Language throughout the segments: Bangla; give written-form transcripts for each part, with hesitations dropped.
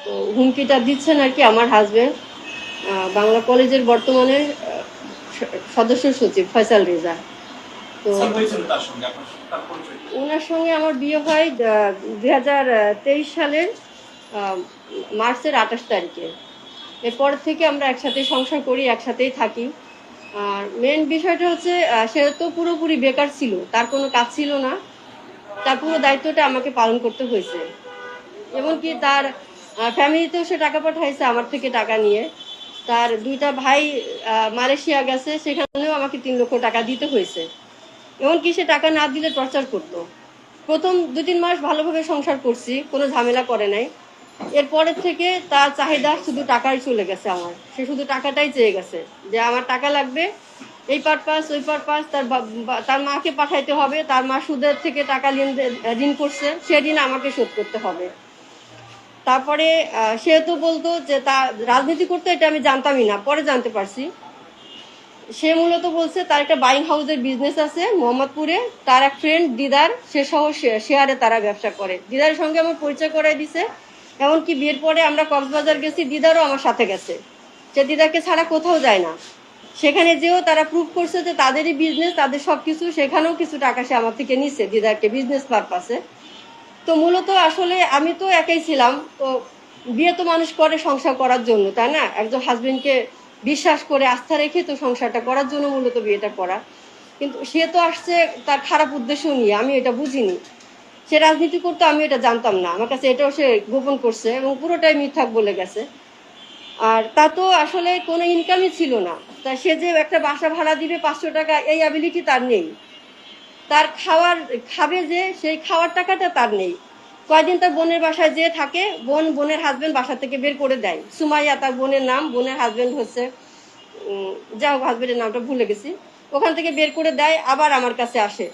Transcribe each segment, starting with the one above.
তো হুমকিটা দিচ্ছেন আর কি আমার হাজবেন্ড, বাংলা কলেজের বর্তমানে সদস্য সচিব ফয়সাল রেজা। তো ওনার সঙ্গে আমার বিয়ে হয় 2023 সালের মার্চের 28 তারিখে। এরপর থেকে আমরা একসাথে সংসার করি, একসাথেই থাকি। আর মেন বিষয়টা হচ্ছে সে তো পুরোপুরি বেকার ছিল, তার কোনো কাজ ছিল না, তার পুরো দায়িত্বটা আমাকে পালন করতে হয়েছে। এমনকি তার ফ্যামিলিতেও সে টাকা পাঠাইছে আমার থেকে টাকা নিয়ে। তার 2টা ভাই মালয়েশিয়া গেছে, সেখানেও আমাকে 3 লক্ষ টাকা দিতে হয়েছে। এমনকি সে টাকা না দিলে টর্চার করতো। প্রথম 2-3 মাস ভালোভাবে সংসার করছি, কোনো ঝামেলা করে নাই। এরপরের থেকে তার চাহিদা শুধু টাকাই চলে গেছে আমার, সে শুধু টাকাটাই চেয়ে গেছে যে আমার টাকা লাগবে, এই পারপাস ওই পারপাস। তার মাকে পাঠাইতে হবে, তার মা সুদের থেকে টাকা ঋণ করছে, সে ঋণ আমাকে শোধ করতে হবে। তারপরে সে তো বলতো যে তা রাজনীতি করতে, এটা আমি জানতামই না, পরে জানতে পারছি। সে মূলত বলছে তার একটা বাইং হাউসের বিজনেস আছে মোহাম্মদপুরে, তার এক ফ্রেন্ড দিদার, সে সহ শেয়ারে তারা ব্যবসা করে। দিদারের সঙ্গে আমার পরিচয় করাই দিছে। এমনকি বিয়ের পরে আমরা কক্সবাজার গেছি, দিদারও আমার সাথে গেছে, সে দিদারকে ছাড়া কোথাও যায় না। সেখানে যেও তারা প্রুভ করছে যে তাদেরই বিজনেস, তাদের সবকিছু, সেখানেও কিছু টাকা সে আমার থেকে নিচ্ছে দিদারকে বিজনেস পারপাসে। তো মূলত আসলে আমি তো একাই ছিলাম, তো বিয়ে তো মানুষ করে সংসার করার জন্য, তাই না? একজন হাজবেন্ডকে বিশ্বাস করে আস্থা রেখে তো সংসারটা করার জন্য মূলত বিয়েটা করা। কিন্তু সে তো আসছে তার খারাপ উদ্দেশ্য নিয়ে, আমি এটা বুঝিনি। সে রাজনীতি করতো, আমি এটা জানতাম না, আমার কাছে এটাও সে গোপন করছে এবং পুরোটাই মিথ্যা বলে গেছে। আর তা তো আসলে কোনো ইনকামই ছিল না। তা সে যে একটা বাসা ভাড়া দিবে 500 টাকা, এই অ্যাবিলিটি তার নেই। তার খাবে যে সেই খাওয়ার টাকাটা তার নেই। কয়দিন তার বোনের বাসায় যেয়ে থাকে, বোনের হাজবেন্ড বাসা থেকে বের করে দেয়। সুমাইয়া তার বোনের নাম, বোনের হাজবেন্ড হচ্ছে যা হোক, হাজবেন্ডের নামটা ভুলে গেছি। ওখান থেকে বের করে দেয়, আবার আমার কাছে আসে।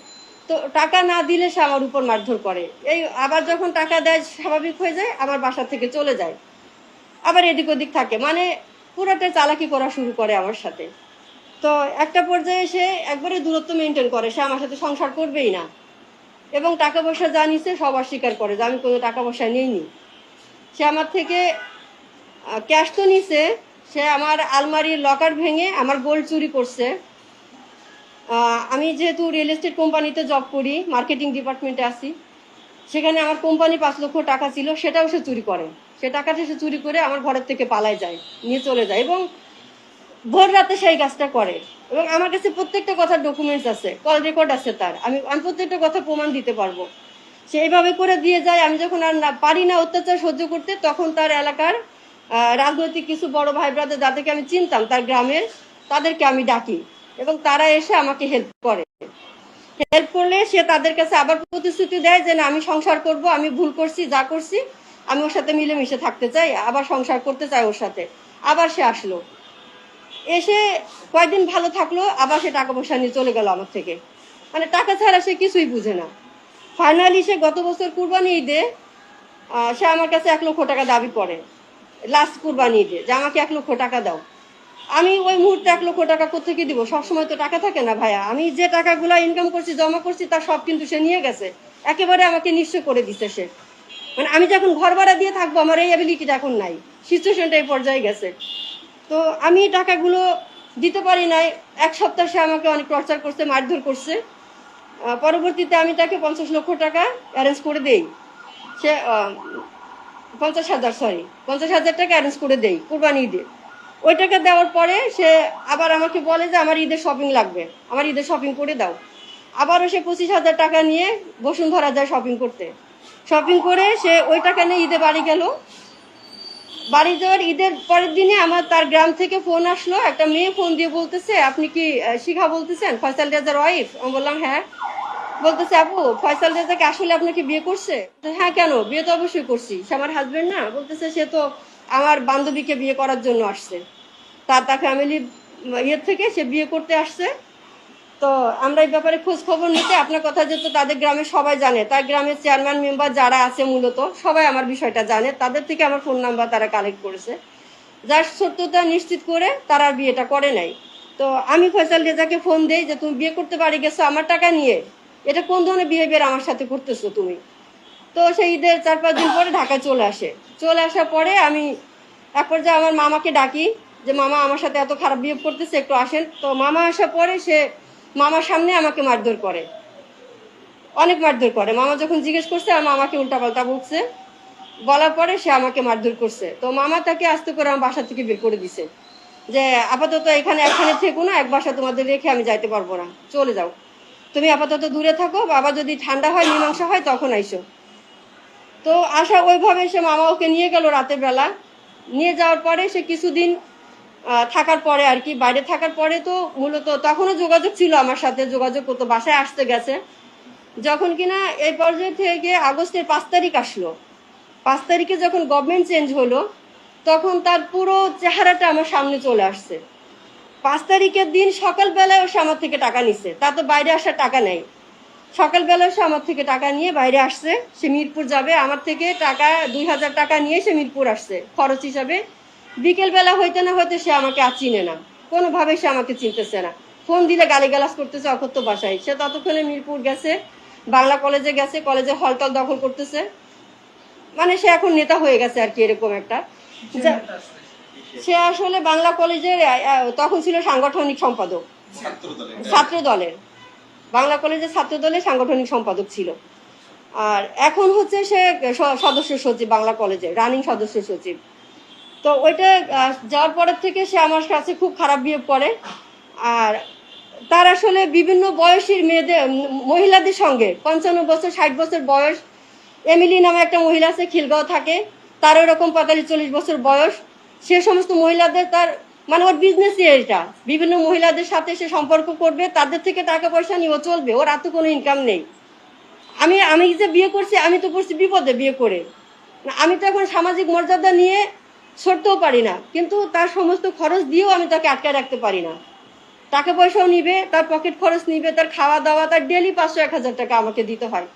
তো টাকা না দিলে সে আমার উপর মারধর করে। এই আবার যখন টাকা দেয়, স্বাভাবিক হয়ে যায়, আমার বাসা থেকে চলে যায়, আবার এদিক ওদিক থাকে, মানে পুরাটা চালাকি করা শুরু করে আমার সাথে। তো একটা পর্যায়ে সে একবারে দূরত্ব মেনটেন করে, সে আমার সাথে সংসার করবেই না। এবং টাকা পয়সা যা নিছে সব অস্বীকার করে যে আমি কোনো টাকা পয়সা নিইনি। সে আমার থেকে ক্যাশ তো নিছে, সে আমার আলমারির লকার ভেঙে আমার গোল্ড চুরি করছে। আমি যেহেতু রিয়েল এস্টেট কোম্পানিতে জব করি, মার্কেটিং ডিপার্টমেন্টে আছি, সেখানে আমার কোম্পানি 5 লক্ষ টাকা ছিল, সেটাও সে চুরি করে। সে টাকাটা সে চুরি করে আমার ঘরের থেকে পালায় যায়, নিয়ে চলে যায়, এবং ভোর রাতে সেই কাজটা করে। এবং আমার কাছে প্রত্যেকটা কথার ডকুমেন্টস আছে, কল রেকর্ড আছে তার, আমি প্রত্যেকটা কথা প্রমাণ দিতে পারবো। সেইভাবে করে দিয়ে যায়। আমি যখন আর পারি না অত্যাচার সহ্য করতে, তখন তার এলাকার রাজনৈতিক কিছু বড় ভাই ব্রাদার যাদেরকে আমি চিনতাম তার গ্রামের, তাদেরকে আমি ডাকি এবং তারা এসে আমাকে হেল্প করে। হেল্প করলে সে তাদের কাছে আবার প্রতিশ্রুতি দেয় যে না, আমি সংসার করব, আমি ভুল করছি, যা করছি আমি ওর সাথে মিলেমিশে থাকতে চাই, আবার সংসার করতে চাই ওর সাথে। আবার সে আসলো, এসে কয়েকদিন ভালো থাকলো, আবার সে টাকা পয়সা নিয়ে চলে গেল আমার থেকে। মানে টাকা ছাড়া সে কিছুই বুঝে না। ফাইনালি সে গত বছর কুরবানি ঈদে সে আমার কাছে 1 লক্ষ টাকা দাবি করে, লাস্ট কুরবানি ঈদে, যে আমাকে 1 লক্ষ টাকা দাও। আমি ওই মুহূর্তে 1 লক্ষ টাকা কোথেকে দিব? সবসময় তো টাকা থাকে না ভাইয়া। আমি যে টাকাগুলো ইনকাম করছি, জমা করছি, তার সব কিন্তু সে নিয়ে গেছে, একেবারে আমাকে নিঃস্ব করে দিচ্ছে সে। মানে আমি যখন ঘর ভাড়া দিয়ে থাকবো, আমার এই অ্যাবিলিটিটা এখন নাই, সিচুয়েশনটা এই পর্যায়ে গেছে। তো আমি টাকাগুলো দিতে পারি নাই। 1 সপ্তাহ সে আমাকে অনেক টর্চার করছে, মারধর করছে। পরবর্তীতে আমি তাকে 50 লক্ষ টাকা অ্যারেঞ্জ করে দেই। সে 50,000, সরি, 50,000 টাকা অ্যারেঞ্জ করে দেই কুরবানি ঈদে। ওই টাকা দেওয়ার পরে সে আবার আমাকে বলে যে আমার ঈদের শপিং লাগবে, আমার ঈদের শপিং করে দাও। আবারও সে 25,000 টাকা নিয়ে বসুন্ধরা যায় শপিং করতে। শপিং করে সে ওই টাকা নিয়ে ঈদে বাড়ি গেল। বাড়ি যাওয়ার ঈদের পরের দিনে আমার তার গ্রাম থেকে ফোন আসলো, একটা মেয়ে ফোন দিয়ে বলতেছে, আপনি কি শিখা বলতেছেন, ফয়সাল রেজার ওয়াইফ? আমি বললাম হ্যাঁ। বলতেছে, আপু ফয়সাল রেজাকে আসলে আপনাকে বিয়ে করছে? হ্যাঁ, কেন? বিয়ে তো অবশ্যই করছি, সে আমার হাজবেন্ড না। বলতেছে, সে তো আমার বান্ধবীকে বিয়ে করার জন্য আসছে, তার ফ্যামিলি ইয়ের থেকে সে বিয়ে করতে আসছে। তো আমরা এই ব্যাপারে খোঁজ খবর নিতে, আপনার কথা যেহেতু তাদের গ্রামে সবাই জানে, তার গ্রামের চেয়ারম্যান মেম্বার যারা আছে মূলত সবাই আমার বিষয়টা জানে, তাদের থেকে আমার ফোন নাম্বার তারা কালেক্ট করেছে, যার সত্যতা নিশ্চিত করে তারা আর বিয়েটা করে নাই। তো আমি ফয়সাল রেজাকে ফোন দেই যে তুমি বিয়ে করতে বাড়ি গেছো আমার টাকা নিয়ে, এটা কোন ধরনের বিহেভিয়ার আমার সাথে করতেছো তুমি? তো সেই ঈদের 4-5 দিন পরে ঢাকায় চলে আসে। চলে আসার পরে আমি এক পর্যায়ে আমার মামাকে ডাকি যে মামা আমার সাথে এত খারাপ বিহেভ করতেছে, একটু আসেন। তো মামা আসার পরে সে মামার সামনে আমাকে মারধর করে, অনেক মারধর করে। মামা যখন জিজ্ঞেস করছে আর মামাকে উল্টাপাল্টা বলছে, বলার পরে সে আমাকে মারধর করছে। তো মামা তাকে আস্তে করে আমার বাসা থেকে বের করে দিছে যে আপাতত এখানে থেকো না, এক বাসা তোমাদের রেখে আমি যাইতে পারবো না, চলে যাও, তুমি আপাতত দূরে থাকো, বাবা যদি ঠান্ডা হয় মীমাংসা হয় তখন আইসো। তো আসা ওইভাবে সে মামা ওকে নিয়ে গেল রাতের বেলা। নিয়ে যাওয়ার পরে সে কিছুদিন থাকার পরে আর কি, বাইরে থাকার পরে তো মূলত তখনও যোগাযোগ ছিল আমার সাথে, যোগাযোগ করতো, বাসায় আসতে গেছে। যখন কিনা এই পর্যায়ে থেকে আগস্টের 5 তারিখ আসলো, 5 তারিখে যখন গভর্নমেন্ট চেঞ্জ হলো তখন তার পুরো চেহারাটা আমার সামনে চলে আসছে। 5 তারিখের দিন সকালবেলায় সে আমার থেকে টাকা নিছে, তা তো বাইরে আসার টাকা নেই। সকালবেলা সে আমার থেকে টাকা নিয়ে বাইরে আসছে, সে মিরপুর যাবে, আমার থেকে টাকা 2000 টাকা নিয়ে সে মিরপুর আসছে খরচ হিসাবে। বিকেলবেলা হইতে না হইতে সে আমাকে আর চিনে না, কোনোভাবে সে আমাকে চিনতেছে না। ফোন দিলে গালিগালাজ করতেছে অকথ্য ভাষায়। সে ততক্ষণে মিরপুর গেছে, বাংলা কলেজে গেছে, কলেজে হলটল দখল করতেছে। মানে সে এখন নেতা হয়ে গেছে আর কি, এরকম একটা। সে আসলে বাংলা কলেজের তখন ছিল সাংগঠনিক সম্পাদক, ছাত্র দলের, বাংলা কলেজের ছাত্র দলের সাংগঠনিক সম্পাদক ছিল। আর এখন হচ্ছে সে সদস্য সচিব, বাংলা কলেজের রানিং সদস্য সচিব। তো ওইটা যাওয়ার পরের থেকে সে আমার কাছে খুব খারাপ বিহেভ করে। আর তার আসলে বিভিন্ন বয়সীর মহিলাদের সঙ্গে 55 বছর 60 বছর বয়স, এমিলি নামে একটা মহিলা আছে, খিলগাঁও থাকে, তার ওরকম 45-40 বছর বয়স। সে সমস্ত মহিলাদের তার মানে ওর বিজনেস এটা, বিভিন্ন মহিলাদের সাথে সে সম্পর্ক করবে, তাদের থেকে টাকা পয়সা নিয়ে ও চলবে, ওর আর তো কোনো ইনকাম নেই। আমি যে বিয়ে করছি, আমি তো করছি বিপদে বিয়ে করে, আমি তো এখন সামাজিক মর্যাদা নিয়ে সরতেও পারি না, কিন্তু তার সমস্ত খরচ দিয়েও আমি তাকে আটকায় রাখতে পারি না। টাকা পয়সাও নিবে, তার পকেট খরচ নিবে, তার খাওয়া দাওয়া, তার ডেলি 500-1000 টাকা আমাকে দিতে হয়।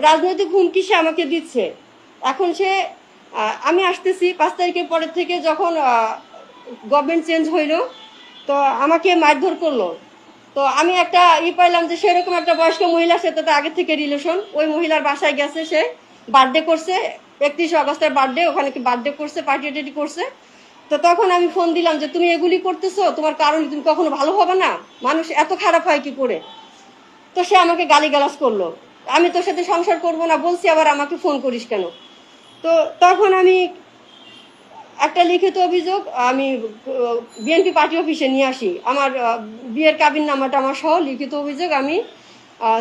রাজনৈতিক হুমকি সে আমাকে দিচ্ছে। এখন সে আমি আসতেছি 5 তারিখের পরের থেকে, যখন গভর্নমেন্ট চেঞ্জ হইলো তো আমাকে মারধর করলো। তো আমি একটা পাইলাম যে সেরকম একটা বয়স্ক মহিলার সাথে তো আগে থেকে রিলেশন, ওই মহিলার বাসায় গেছে, সে বার্থডে করছে, 31 আগস্টের বার্থডে, ওখানে কি বার্থডে করছে, পার্টি টার্টি করছে। তো তখন আমি ফোন দিলাম যে তুমি এগুলি করতেছো, তোমার কারণে তুমি কখনো ভালো হবে না, মানুষ এত খারাপ হয় কি করে। তো সে আমাকে গালিগালাজ করলো, আমি তোর সাথে সংসার করব না বলছি, আবার আমাকে ফোন করিস কেন। তো তখন আমি একটা লিখিত অভিযোগ আমি বিএনপি পার্টি অফিসে নিয়ে আসি, আমার বিয়ের কাবিননামাটা আমার সহ লিখিত অভিযোগ আমি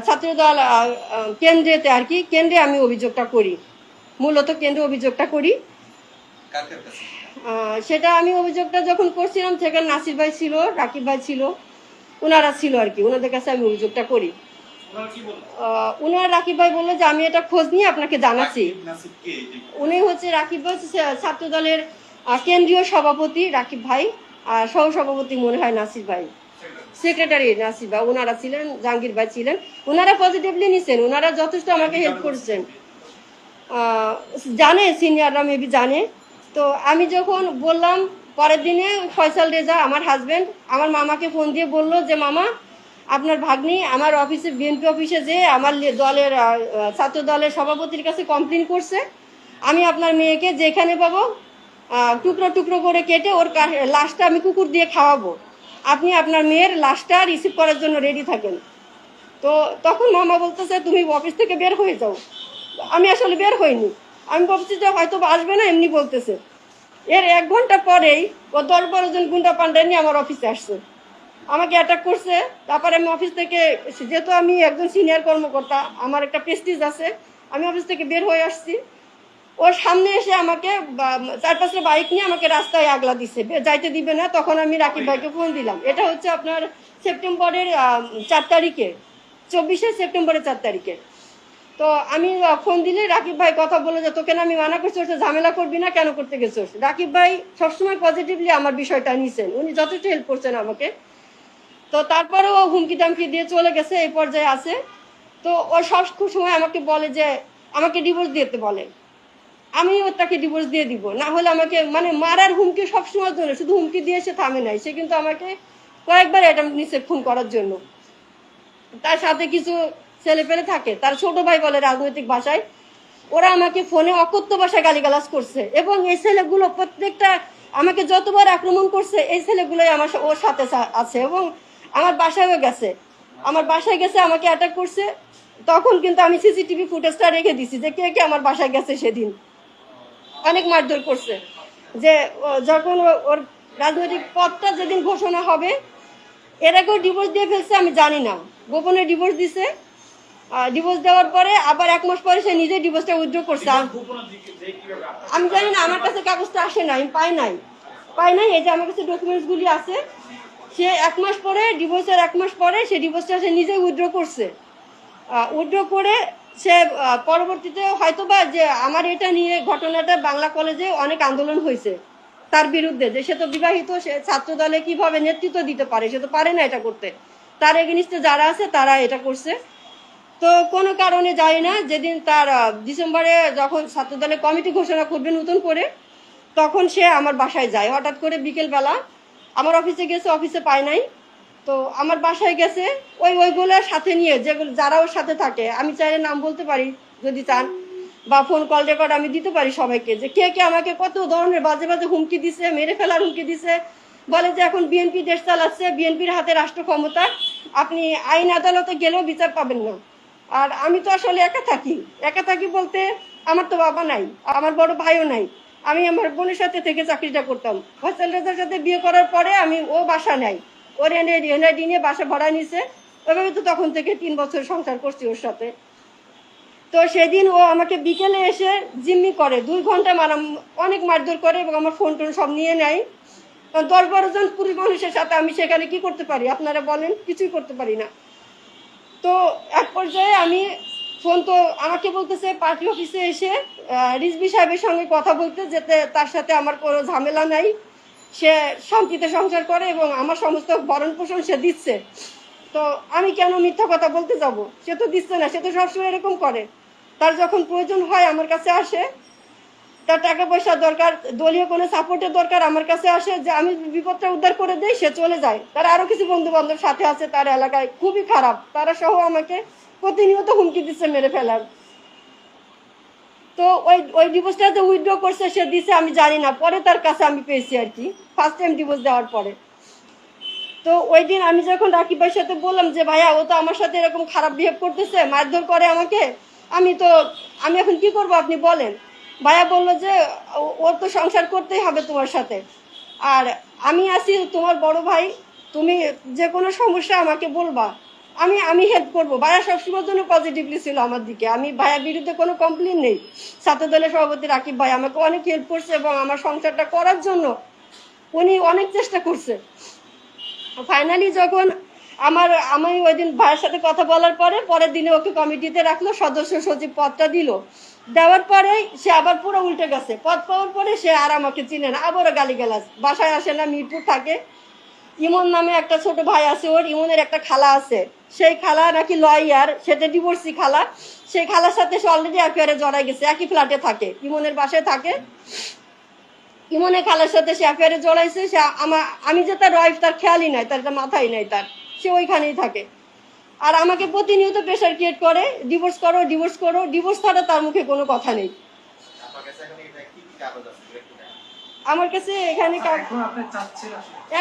ছাত্রদল কেন্দ্রেতে আর কি, কেন্দ্রে আমি অভিযোগটা করি, মূলত কেন্দ্রে অভিযোগটা করি। সেটা আমি অভিযোগটা যখন করছিলাম সেখানে নাসির ভাই ছিল, রাকিব ভাই ছিল, ওনারা ছিল আর কি, ওনাদের কাছে আমি অভিযোগটা করি। উনার রাকিব ভাই বললো যে আমি এটা খোঁজ নিয়ে আপনাকে জানাচ্ছি। উনি হচ্ছে রাকিব ভাই ছাত্র দলের কেন্দ্রীয় সভাপতি রাকিব ভাই, আর সহ সভাপতি মনে হয় নাসির ভাই, সেক্রেটারি নাসির ভাই, ওনারা ছিলেন, জাহাঙ্গীর ভাই ছিলেন। ওনারা পজিটিভলি নিছেন, ওনারা যথেষ্ট আমাকে হেল্প করেছেন, জানে সিনিয়ররা মেবি জানে। তো আমি যখন বললাম, পরের দিনে ফয়সাল রেজা আমার হাজব্যান্ড আমার মামাকে ফোন দিয়ে বললো যে মামা আপনার ভাগ্নি আমার অফিসে, বিএনপি অফিসে যে আমার দলের ছাত্র দলের সভাপতির কাছে কমপ্লেন করছে, আমি আপনার মেয়েকে যেখানে পাবো টুকরো টুকরো করে কেটে ওর লাশটা আমি কুকুর দিয়ে খাওয়াবো, আপনি আপনার মেয়ের লাশটা রিসিভ করার জন্য রেডি থাকেন। তো তখন মামা বলতেছে তুমি অফিস থেকে বের হয়ে যাও। আমি আসলে বের হইনি, আমি ভাবছি যে হয়তো আসবে না, এমনি বলতেছে। এর 1 ঘন্টা পরেই ও 10-12 জন গুন্ডা পান্ডা নিয়ে আমার অফিসে আসছে, আমাকে অ্যাটাক করছে। তারপরে আমি অফিস থেকে, যেহেতু আমি একজন সিনিয়র কর্মকর্তা, আমার একটা প্রেস্টিজ আছে, আমি অফিস থেকে বের হয়ে আসছি। ওর সামনে এসে আমাকে 4-5টা বাইক নিয়ে আমাকে রাস্তায় আগলা দিছে, যাইতে দিবে না। তখন আমি রাকিব ভাইকে ফোন দিলাম, এটা হচ্ছে আপনার সেপ্টেম্বরের 4 তারিখে, 24শে সেপ্টেম্বরের 4 তারিখে। তো আমি ফোন দিলে রাকিব ভাই কথা বলে যে তোকে না আমি মানা করছি, ওটা ঝামেলা করবি না, কেন করতে গেছিস। রাকিব ভাই সবসময় পজিটিভলি আমার বিষয়টা নিছেন, উনি যথেষ্ট হেল্প করছেন আমাকে। তো তারপরেও হুমকি টামকি দিয়ে চলে গেছে, এই পর্যায়ে আছে। তো ও সব সময় আমাকে বলে যে আমাকে ডিভোর্স দিতে বলে, আমি ওর তাকে ডিভোর্স দিয়ে দিব, না হলে আমাকে মানে মারার হুমকি সবসময় জন্য, শুধু হুমকি দিয়ে সে থামে নাই, সে কিন্তু আমাকে কয়েকবার অ্যাটেম্প নিছে খুন করার জন্য। তার সাথে কিছু ছেলে পেলে থাকে, তার ছোট ভাই বলে রাজনৈতিক ভাষায়, ওরা আমাকে ফোনে অকথ্য ভাষায় গালিগালাজ করছে। এবং এই ছেলেগুলো প্রত্যেকটা আমাকে যতবার আক্রমণ করছে, এই ছেলেগুলোই আমার ওর সাথে আছে এবং আমার বাসায়ও গেছে, আমার বাসায় গেছে, আমাকে অ্যাটাক করছে। তখন কিন্তু আমি সিসিটিভি ফুটেজটা রেখে দিছি যে কে কে আমার বাসায় গেছে। সেদিন অনেক মারধর করছে, যে যখন ওর রাজনৈতিক পদটা যেদিন ঘোষণা হবে, এর আগেও ডিভোর্স দিয়ে ফেলছে, আমি জানি না, গোপনে ডিভোর্স দিছে। ডিভোর্স দেওয়ার পরে আবার 1 মাস পরে সে নিজে ডিভোর্সটা উইথড্র করছে। আমি জানি না, আমার কাছে কাগজটা আসে না, আমি পাই নাই। এই যে আমার কাছে ডকুমেন্টসগুলি আছে। সে 1 মাস পরে, ডিভোর্সের 1 মাস পরে সে ডিভোর্সটা সে নিজে উইথড্র করছে। উইথড্র করে সে পরবর্তীতে হয়তোবা যে আমার এটা নিয়ে ঘটনাটা বাংলা কলেজে অনেক আন্দোলন হয়েছে তার বিরুদ্ধে, যে সে তো বিবাহিত, সে ছাত্র দলে কিভাবে নেতৃত্ব দিতে পারে, সে তো পারে না এটা করতে। তার এগেনিস্টে যারা আছে তারা এটা করছে। তো কোনো কারণে যাই না, যেদিন তার ডিসেম্বরে যখন ছাত্রদলের কমিটি ঘোষণা করবে নতুন করে, তখন সে আমার বাসায় যায় হঠাৎ করে বিকেলবেলা। আমার অফিসে গেছে, অফিসে পায় নাই, তো আমার বাসায় গেছে ওইগুলোর সাথে নিয়ে, যেগুলো যারা ওর সাথে থাকে, আমি চাইলে নাম বলতে পারি যদি চান, বা ফোন কল রেকর্ড আমি দিতে পারি সবাইকে, যে কে কে আমাকে কত ধরনের বাজে বাজে হুমকি দিছে, মেরে ফেলার হুমকি দিছে। বলে যে এখন বিএনপি দেশ চালাচ্ছে, বিএনপির হাতে রাষ্ট্র ক্ষমতা, আপনি আইন আদালতে গেলেও বিচার পাবেন না। আর আমি তো আসলে একা থাকি বলতে, আমার তো বাবা নাই, আমার বড় ভাইও নাই। আমি আমার বোনের সাথে থেকে চাকরিটা করতাম। ফয়সাল রেজার সাথে বিয়ে করার পরে ও বাসা নাই, ওর এনআইডি নিয়ে বাসা ভাড়া নিছে। ওইভাবে তো তখন থেকে 3 বছর সংসার করছি ওর সাথে। তো সেদিন ও আমাকে বিকেলে এসে জিম্মি করে, 2 ঘন্টা অনেক মারধর করে এবং আমার ফোন টোন সব নিয়ে নেয়। 10-12 জন পুরুষ মানুষের সাথে আমি সেখানে কি করতে পারি আপনারা বলেন? কিছুই করতে পারি না। তো এক পর্যায়ে আমি ফোন, তো আমাকে বলতেছে পার্টি অফিসে এসে রিজভী সাহেবের সঙ্গে কথা বলতে, যেতে তার সাথে আমার কোনো ঝামেলা নাই, সে শান্তিতে সংসার করে এবং আমার সমস্ত ভরণ পোষণ সে দিচ্ছে। তো আমি কেন মিথ্যা কথা বলতে যাব? সে তো দিচ্ছে না, সে তো সবসময় এরকম করে। তার যখন প্রয়োজন হয় আমার কাছে আসে, তার টাকা পয়সা দরকার, দলীয় কোনো সাপোর্টের দরকার, আমার কাছে আসে, যে আমি বিপদটা উদ্ধার করে দেই, সে চলে যায়। তার আরও কিছু বন্ধু বান্ধব সাথে আছে তার এলাকায়, খুবই খারাপ, তারা সহ আমাকে প্রতিনিয়ত হুমকি দিচ্ছে মেরে ফেলার। তো ওই ডিভোর্সটা যে উইথড্র করছে সে দিছে আমি জানি না, পরে তার কাছে আমি পেয়েছি আর কি, ফার্স্ট টাইম ডিভোর্স দেওয়ার পরে। তো ওই দিন আমি যখন রাকিব ভাইয়ের সাথে বললাম যে ভাইয়া ও তো আমার সাথে এরকম খারাপ বিহেভ করতেছে, মারধর করে আমাকে, আমি এখন কি করব আপনি বলেন। ভাইয়া বলল যে ওর তো সংসার করতেই হবে তোমার সাথে, আর আমি আছি তোমার বড় ভাই, তুমি যে কোনো সমস্যা আমাকে বলবা, আমি হেল্প করবো। ভাইয়া সবসময়ের জন্য পজিটিভলি ছিল আমার দিকে, আমি ভাইয়ার বিরুদ্ধে কোনো কমপ্লেন নেই। ছাত্র দলের সভাপতি রাকিব ভাই আমাকে অনেক হেল্প করছে এবং আমার সংসারটা করার জন্য উনি অনেক চেষ্টা করছে। ফাইনালি যখন আমি ওই দিন ভাইয়ের সাথে কথা বলার পরের দিনে ওকে কমিটিতে রাখলো, সদস্য সচিব পদটা দিল। দেওয়ার পরে সে আবার পুরো উল্টে গেছে, পদ পাওয়ার পরে সে আর আমাকে চিনে না, আবারও গালিগালাজ, বাসায় আসে না, মিরপুর থাকে। ইমন নামে একটা ছোট ভাই আছে ওর, ইমনের একটা খালা আছে, সেই খালা নাকি লয়ার, সেটা ডিভোর্সি খালা, সেই খালার সাথে সে অলরেডি অ্যাফেয়ারে জড়াই গেছে, একই ফ্ল্যাটে থাকে, ইমনের বাসায় থাকে। ইমনের খালার সাথে সে অ্যাফেয়ারে জড়াইছে। সে আমি যে তার ওয়াইফ তার খেয়ালই নাই, তার মাথায় নাই তার, সে ওইখানেই থাকে। আর আমাকে প্রতিনিয়ত প্রেশার ক্রিয়েট করে, ডিভোর্স করো ডিভোর্স করো, ডিভোর্স ছাড়া তার মুখে কোনো কথা নেই। আমার কাছে এখানে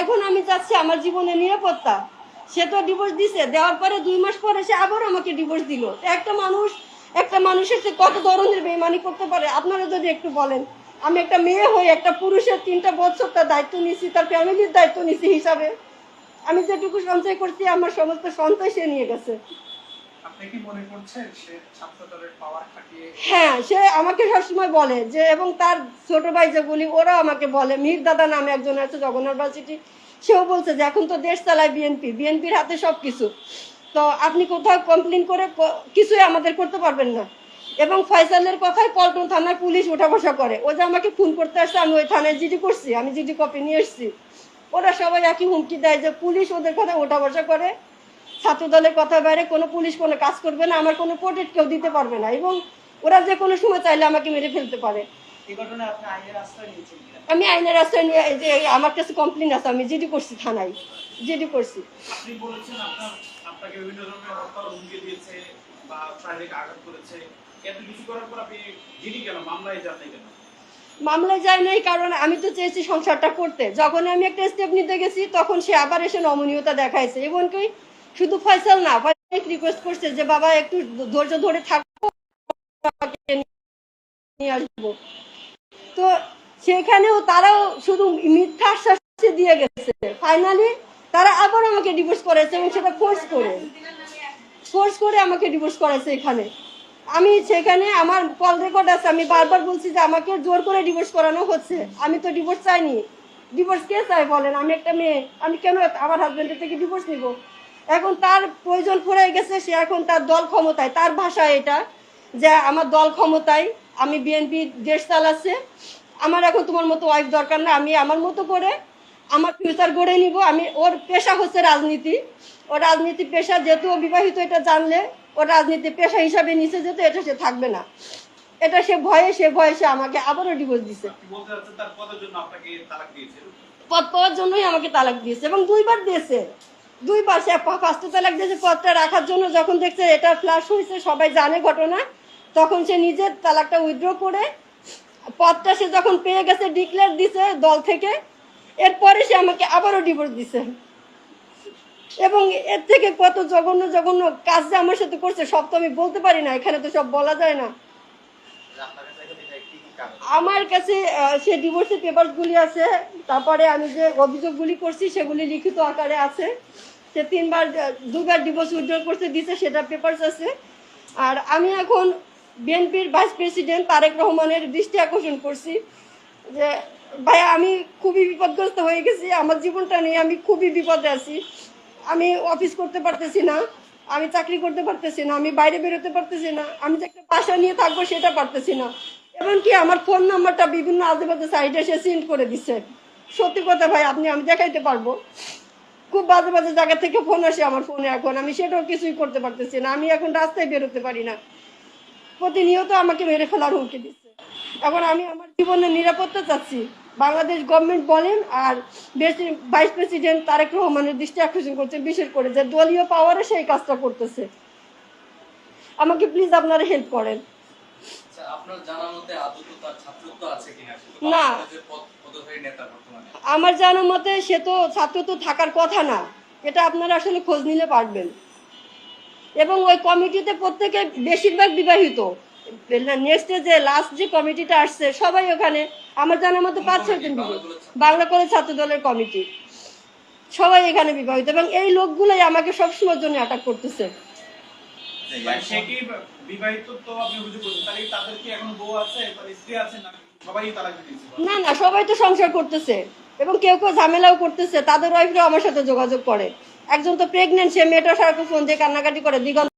এখন আমি চাচ্ছি আমার জীবনের নিরাপত্তা। সে তো ডিভোর্স দিছে, দেওয়ার পরে 2 মাস পরে সে আবার আমাকে ডিভোর্স দিল। একটা মানুষের সে কত ধরনের বেইমানি করতে পারে আপনারা যদি একটু বলেন। আমি একটা মেয়ে হয়ে একটা পুরুষের 3টা বছর তার দায়িত্ব নিছি, তার ফ্যামিলির দায়িত্ব নিছি হিসাবে। আমি যেটুকু সঞ্চয় করছি আমার সমস্ত সঞ্চয় সে নিয়ে গেছে। আপনি কি মনে করছেন সে ছাত্র দলের পাওয়ার খাটিয়ে? হ্যাঁ, সে আমাকে সবসময় বলে যে, এবং তার ছোট ভাই যেগুলি ওরা আমাকে বলে, মীর দাদা নামে একজন আছে জগন্নাথ ভার্সিটি, সেও বলছে যে এখন তো দেশ চালায় বিএনপির হাতে সব কিছু, তো আপনি কোথাও কমপ্লেন করে কিছুই আমাদের করতে পারবেন না। এবং ফয়সালের কথায় পল্টন থানার পুলিশ উঠা বসা করে। ও যে আমাকে ফোন করতে আসছে, আমি ওই থানায় জিডি করছি, আমি জিডি কপি নিয়ে এসেছি। ওরা সবাই একই হুমকি দেয় যে পুলিশ ওদের কথা উঠা বসা করে, ছাত্র দলের কথা বাইরে কোনো পুলিশ কোনো কাজ করবে না, আমার কোনো প্রোটেক্ট কেউ দিতে পারবে না, এবং ওরা যে কোনো সময় চাইলে আমাকে মেরে ফেলতে পারে। আমি আইনের আশ্রয় নিয়ে, যে আমার কাছে কমপ্লেন আছে, আমি জিডি করছি, থানায় জিডি করছি। বা শারীরিক আঘাত করেছে, এত কিছু করার পর আপনি জিডি কেন মামলায় যান নাই কেন? মামলায় যায় নাই কারণ আমি তো চেয়েছি সংসারটা করতে। যখন আমি একটা স্টেপ নিতে গেছি তখন সে আবার এসে নমনীয়তা দেখাইছে, এমনকি শুধু ফয়সাল না, ফয়সাল রিকোয়েস্ট করছে যে বাবা একটু ধৈর্য ধরে থাকো, আমাকে নিয়ে আসবো। তো সেখানেও তারাও শুধু মিথ্যা আশ্বাস দিয়ে গেছে। ফাইনালি তারা আবার আমাকে ডিভোর্স করেছে এবং সেটা ফোর্স করে আমাকে ডিভোর্স করেছে। এখানে আমি সেখানে আমার কল রেকর্ড আছে, আমি বারবার বলছি যে আমাকে জোর করে ডিভোর্স করানো হচ্ছে। আমি তো ডিভোর্স চাইনি। ডিভোর্স কে চাই বলেন? আমি একটা মেয়ে, আমি কেন আমার হাজবেন্ডের থেকে ডিভোর্স নিব? এখন তার প্রয়োজন পড়ে গেছে, সে এখন তার দল ক্ষমতায়, তার ভাষা এটা যে আমার দল ক্ষমতায়, আমি বিএনপি দেশ চালাচ্ছে, আমার এখন তোমার মতো ওয়াইফ দরকার না, আমি আমার মতো করে আমার ফিউচার গড়ে নিব। আমি, ওর পেশা হচ্ছে রাজনীতি, ও রাজনীতি পেশা, যেহেতু ও বিবাহিত, এটা জানলে ও রাজনীতি পেশা হিসাবে নিচে যেত, এটা সে থাকবে না। এটা সে ভয়ে সে আমাকে আবারও ডিভোর্স দিছে। আপনি বলতে চাচ্ছেন তার পদের জন্য আপনাকে তালাক দিয়েছে? পদ পাওয়ার জন্যই আমাকে তালাক দিয়েছে এবং 2বার দিয়েছে। 2বার সে ফার্স্টে তালাক দিয়েছে পদটা রাখার জন্য, যখন দেখছে এটা ফ্ল্যাশ হয়েছে, সবাই জানে ঘটনা, তখন সে নিজের তালাকটা উইথড্র করে পদটা সে যখন পেয়ে গেছে ডিক্লেয়ার দিছে দল থেকে, এরপরে সে আমাকে আবারও ডিভোর্স দিছে। এবং এর থেকে কত জঘন্য জঘন্য কাজ যে আমার সাথে করছে সব তো আমি বলতে পারি না, এখানে তো সব বলা যায় না। আমার কাছে সে ডিভোর্সের পেপারসগুলি আছে, তারপরে আমি যে অভিযোগগুলি করছি সেগুলি লিখিত আকারে আছে। সে 2বার ডিভোর্স উইথড্র করতে দিছে, সেটা পেপারস আছে। আর আমি এখন বিএনপির ভাইস প্রেসিডেন্ট তারেক রহমানের দৃষ্টি আকর্ষণ করছি যে ভাইয়া, আমি খুবই বিপদগ্রস্ত হয়ে গেছি, আমার জীবনটা নিয়ে আমি খুবই বিপদে আছি। আমি অফিস করতে পারতেছি না, আমি চাকরি করতে পারতেছি না, আমি বাইরে বেরোতে পারতেছি না, আমি যে একটা বাসা নিয়ে থাকবো সেটা পারতেছি না। এমনকি আমার ফোন নাম্বারটা বিভিন্ন আজেবাজে সাইডে সে সেন্ড করে দিচ্ছে। সত্যি কথা ভাই, আমি দেখাইতে পারবো, খুব বাজে বাজে জায়গা থেকে ফোন আসে আমার ফোনে। এখন আমি সেটাও কিছুই করতে পারতেছি না, আমি এখন রাস্তায় বেরোতে পারি না, প্রতিনিয়ত আমাকে মেরে ফেলার হুমকি দিচ্ছে। এখন আমি আমার জীবনের নিরাপত্তা চাচ্ছি, বাংলাদেশ গভর্নমেন্ট বলেন আর ভাইস প্রেসিডেন্ট তারেক রহমানের দৃষ্টি আকর্ষণ করছে, বিশেষ করে যে দলীয় পাওয়ারে সেই কাজটা করতেছে। আমাকে প্লিজ আপনারা হেল্প করেন। আপনার জানার মতে আদৌ তার ছাত্রত্ব আছে কিনা? না, পদধারী নেতা বর্তমানে আমার জানার মতে সে তো ছাত্র তো থাকার কথা না, এটা আপনারা আসলে খোঁজ নিলে পারবেন। এবং ওই কমিটিতে প্রত্যেকে বেশিরভাগ বিবাহিত। নেক্সটে যে লাস্ট যে কমিটিটা আসছে সবাই ওখানে, আমার জানার মতো 5-6 জন বাংলা কলেজ ছাত্র দলের কমিটি, সবাই এখানে বিবাহিত। এবং এই লোকগুলোই আমাকে সবসময়ের জন্য অ্যাটাক করতেছে। সে কি বিবাহিত? তো আপনি অভিযোগ করছেন, তাহলে তাদের কি এখনো বউ আছে বা স্ত্রী আছে, না সবাই তালাক দিয়েছে? না না, সবাই তো সংসার করতেছে এবং কেউ কেউ ঝামেলাও করতেছে, তাদের ওয়াইফরাও আমার সাথে যোগাযোগ করে। একজন তো প্রেগনেন্ট, সে মেয়েটা সারাক্ষণ ফোন দিয়ে কান্নাকাটি করে, দিগন্ত